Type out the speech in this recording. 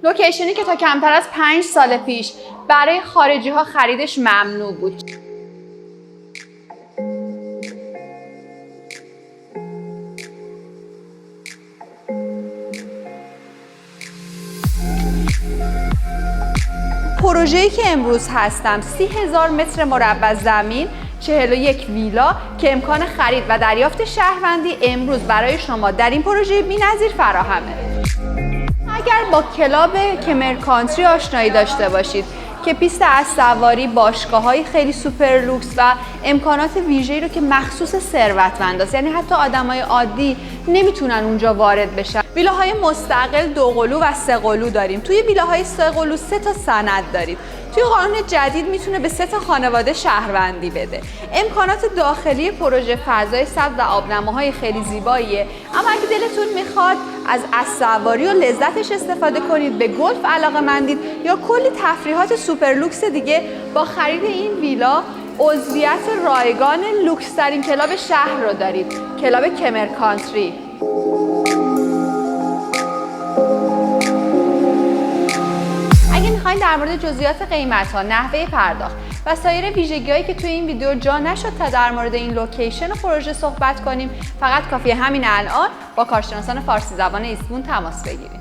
لوکیشنی که تا کمتر از 5 سال پیش برای خارجی ها خریدش ممنوع بود. پروژه‌ای که امروز هستم 30,000 متر مربع زمین، 41 ویلا که امکان خرید و دریافت شهروندی امروز برای شما در این پروژه بی‌نظیر فراهمه. اگر با کلاب کمر کانتری آشنایی داشته باشید که پیست اسب‌سواری، باشگاه‌های خیلی سوپر لوکس و امکانات ویژه‌ای رو که مخصوص ثروتمنداست، یعنی حتی آدمای عادی نمیتونن اونجا وارد بشن. ویلاهای مستقل 2 قلو و 3 قلو داریم. توی ویلاهای 3 قلو 3 تا سند دارید. توی قانون جدید میتونه به 3 تا خانواده شهروندی بده. امکانات داخلی پروژه فضای سبز و آبنماهای خیلی زیباییه، اما اگه دلتون میخواد از اسب‌سواری و لذتش استفاده کنید، به گلف علاقه‌مندید یا کلی تفریحات سوپر لوکس دیگه، با خرید این ویلا عضویت رایگان لوکس ترین کلاب شهر رو دارید، کلاب کمر کانتری. اگه میخواین در مورد جزئیات قیمت‌ها، نحوه پرداخت و سایر ویژگی‌هایی که توی این ویدیو جا نشد تا در مورد این لوکیشن و پروژه صحبت کنیم، فقط کافیه همین الان با کارشناسان فارسی زبان ایستون تماس بگیرید.